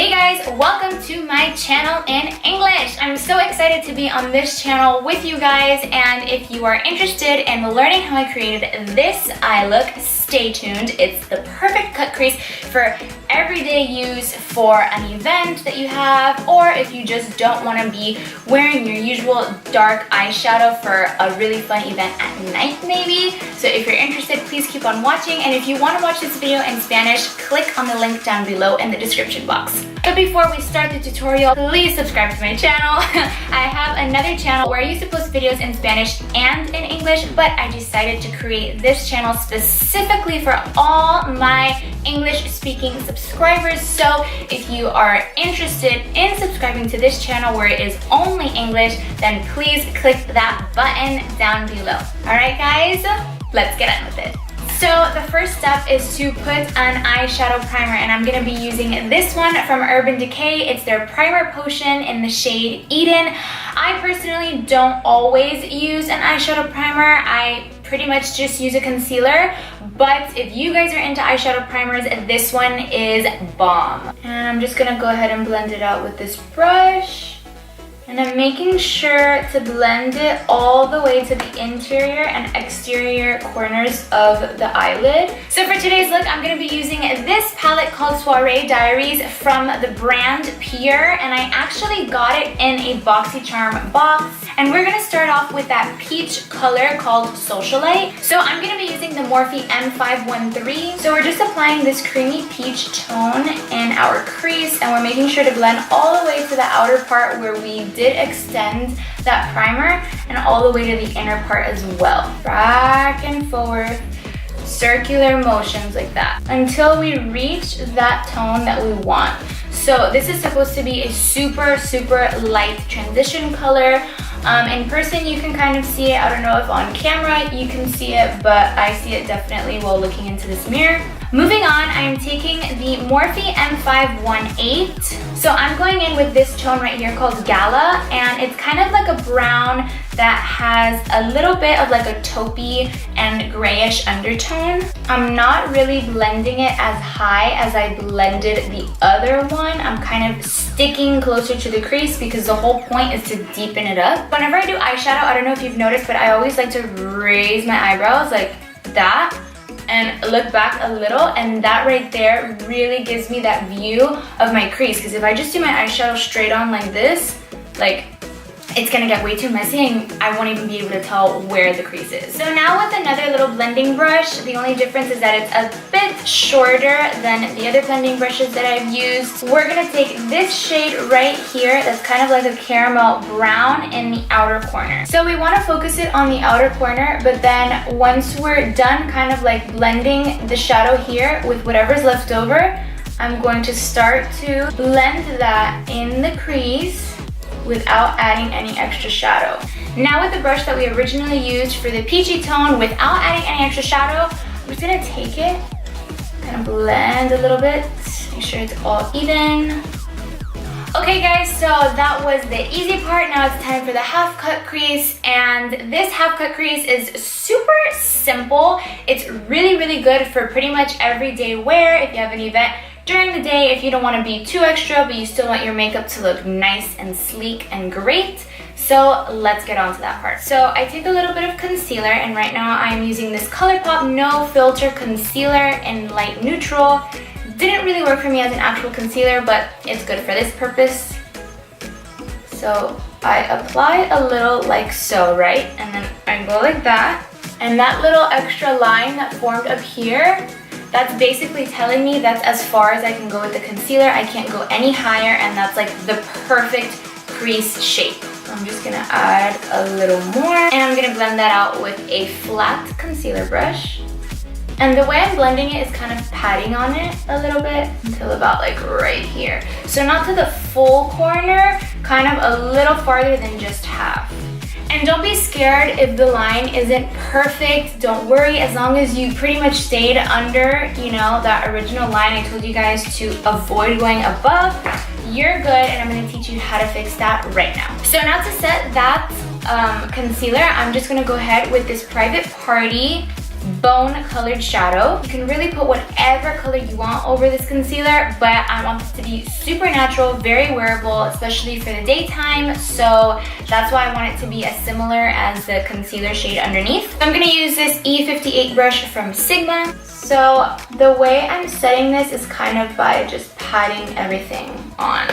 Hey guys, welcome to my channel in English. I'm so excited to be on this channel with you guys, and if you are interested in learning how I created this eye look, stay tuned. It's the perfect cut crease for everyday use for an event that you have, or if you just don't want to be wearing your usual dark eyeshadow for a really fun event at night maybe. So if you're interested, please keep on watching, and if you want to watch this video in Spanish, click on the link down below in the description box. But before we start the tutorial, please subscribe to my channel. I have another channel where I used to post videos in Spanish and in English, but I decided to create this channel specifically for all my English speaking subscribers. So if you are interested in subscribing to this channel where it is only English, then please click that button down below. Alright guys, let's get on with it. So the first step is to put an eyeshadow primer, and I'm going to be using this one from Urban Decay. It's their primer potion in the shade Eden. I personally don't always use an eyeshadow primer. I pretty much just use a concealer, but if you guys are into eyeshadow primers, this one is bomb. And I'm just going to go ahead and blend it out with this brush. And I'm making sure to blend it all the way to the interior and exterior corners of the eyelid. So for today's look, I'm going to be using this palette called Soiree Diaries from the brand Pier, and I actually got it in a BoxyCharm box. And we're going to start off with that peach color called Socialite. So I'm going to be using the Morphe M513. So we're just applying this creamy peach tone in our crease, and we're making sure to blend all the way to the outer part where we did extend that primer, and all the way to the inner part as well. Back and forth, circular motions like that until we reach that tone that we want. So this is supposed to be a super light transition color. In person you can kind of see it. I don't know if on camera you can see it, but I see it definitely while looking into this mirror. Moving on, I am taking the Morphe M518. So I'm going in with this tone right here called Gala, and it's kind of like a brown that has a little bit of like a taupey and grayish undertone. I'm not really blending it as high as I blended the other one. I'm kind of sticking closer to the crease because the whole point is to deepen it up. Whenever I do eyeshadow, I don't know if you've noticed, but I always like to raise my eyebrows like that and look back a little, and that right there really gives me that view of my crease, because if I just do my eyeshadow straight on like this, like, it's gonna get way too messy and I won't even be able to tell where the crease is. So now with another little blending brush, the only difference is that it's a bit shorter than the other blending brushes that I've used. We're gonna take this shade right here that's kind of like a caramel brown in the outer corner. So we wanna focus it on the outer corner, but then once we're done kind of like blending the shadow here with whatever's left over, I'm going to start to blend that in the crease without adding any extra shadow. Now with the brush that we originally used for the peachy tone, without adding any extra shadow, I'm just gonna take it, kind of blend a little bit, make sure it's all even. Okay guys, so that was the easy part. Now it's time for the half cut crease, and this half cut crease is super simple. It's really good for pretty much everyday wear. If you have an event during the day, if you don't want to be too extra but you still want your makeup to look nice and sleek and great. So let's get on to that part. So I take a little bit of concealer, and right now I'm using this ColourPop No Filter Concealer in light neutral. Didn't really work for me as an actual concealer, but it's good for this purpose. So I apply a little like so, right? And then I go like that. And that little extra line that formed up here, that's basically telling me that's as far as I can go with the concealer. I can't go any higher, and that's like the perfect crease shape. So I'm just gonna add a little more, and I'm gonna blend that out with a flat concealer brush. And the way I'm blending it is kind of patting on it a little bit until about like right here. So not to the full corner, kind of a little farther than just half. And don't be scared if the line isn't perfect. Don't worry, as long as you pretty much stayed under, you know, that original line I told you guys to avoid going above, you're good, and I'm gonna teach you how to fix that right now. So now to set that concealer, I'm just gonna go ahead with this Private Party bone colored shadow. You can really put whatever color you want over this concealer, but I want this to be super natural, very wearable, especially for the daytime. So that's why I want it to be as similar as the concealer shade underneath. So I'm gonna use this E58 brush from Sigma. So the way I'm setting this is kind of by just patting everything on.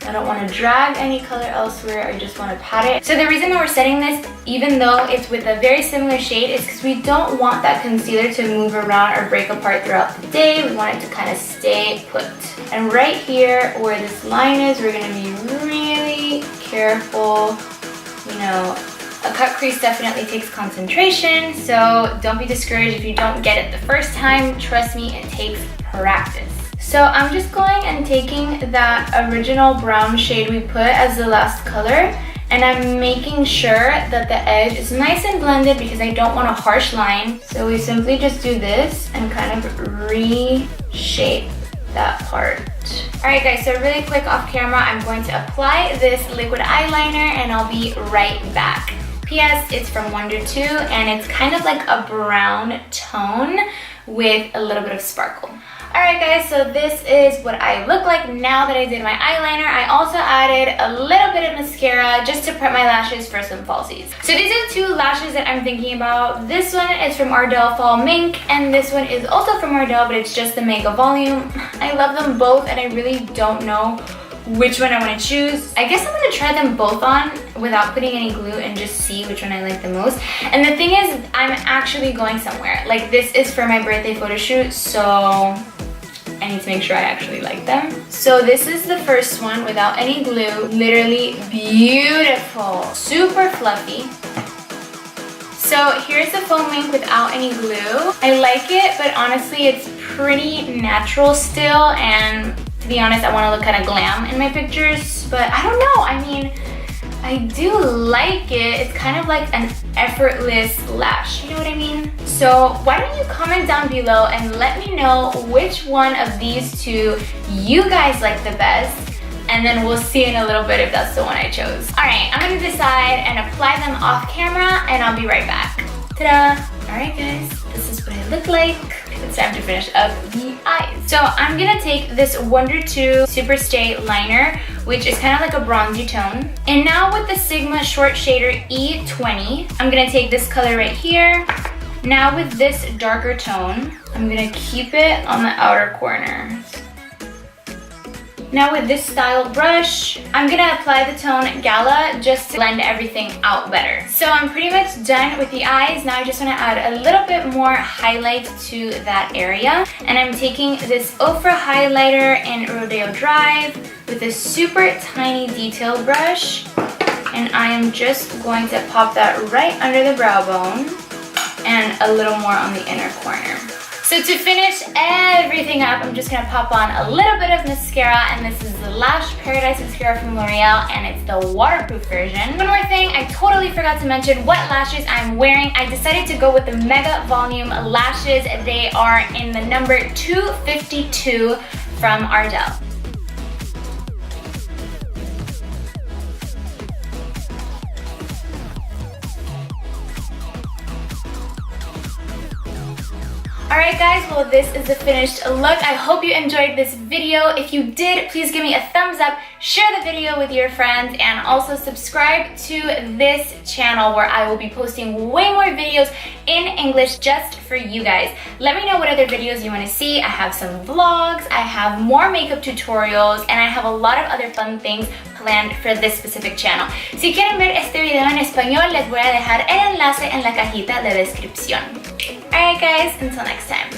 I don't want to drag any color elsewhere, I just want to pat it. So the reason why we're setting this, even though it's with a very similar shade, is because we don't want that concealer to move around or break apart throughout the day. We want it to kind of stay put. And right here where this line is, we're going to be really careful. You know, a cut crease definitely takes concentration, so don't be discouraged if you don't get it the first time. Trust me, it takes practice. So I'm just going and taking that original brown shade we put as the last color, and I'm making sure that the edge is nice and blended because I don't want a harsh line. So we simply just do this and kind of reshape that part. Alright guys, so really quick off camera, I'm going to apply this liquid eyeliner and I'll be right back. P.S. It's from Wonder 2 and it's kind of like a brown tone with a little bit of sparkle. Alright guys, so this is what I look like now that I did my eyeliner. I also added a little bit of mascara just to prep my lashes for some falsies. So these are two lashes that I'm thinking about. This one is from Ardell Fall Mink, and this one is also from Ardell, but it's just the Mega Volume. I love them both, and I really don't know which one I want to choose. I guess I'm going to try them both on without putting any glue and just see which one I like the most. And the thing is, I'm actually going somewhere. Like, this is for my birthday photo shoot, so I need to make sure I actually like them. So this is the first one without any glue. Literally beautiful, super fluffy. So here's the foam mink without any glue. I like it, but honestly it's pretty natural still, and to be honest, I want to look kind of glam in my pictures, but I don't know. I mean, I do like it. It's kind of like an effortless lash, you know what I mean? So why don't you comment down below and let me know which one of these two you guys like the best, and then we'll see in a little bit if that's the one I chose. Alright, I'm gonna decide and apply them off camera, and I'll be right back. Ta-da! Alright guys, this is what I look like. It's time to finish up the eyes. So I'm gonna take this Wonder 2 Super Stay Liner, which is kind of like a bronzy tone. And now with the Sigma Short Shader E20, I'm gonna take this color right here. Now with this darker tone, I'm gonna keep it on the outer corners. Now with this styled brush, I'm gonna apply the tone Gala just to blend everything out better. So I'm pretty much done with the eyes. Now I just wanna add a little bit more highlight to that area. And I'm taking this Ofra highlighter in Rodeo Drive with a super tiny detail brush. And I am just going to pop that right under the brow bone and a little more on the inner corner. So to finish everything up, I'm just gonna pop on a little bit of mascara, and this is the Lash Paradise mascara from L'Oreal, and it's the waterproof version. One more thing, I totally forgot to mention what lashes I'm wearing. I decided to go with the Mega Volume lashes. They are in the number 252 from Ardell. Alright guys, well this is the finished look. I hope you enjoyed this video. If you did, please give me a thumbs up, share the video with your friends, and also subscribe to this channel where I will be posting way more videos in English just for you guys. Let me know what other videos you want to see. I have some vlogs, I have more makeup tutorials, and I have a lot of other fun things planned for this specific channel. Si quieren ver este video en español, les voy a dejar el enlace en la cajita de descripción. Alright guys, until next time.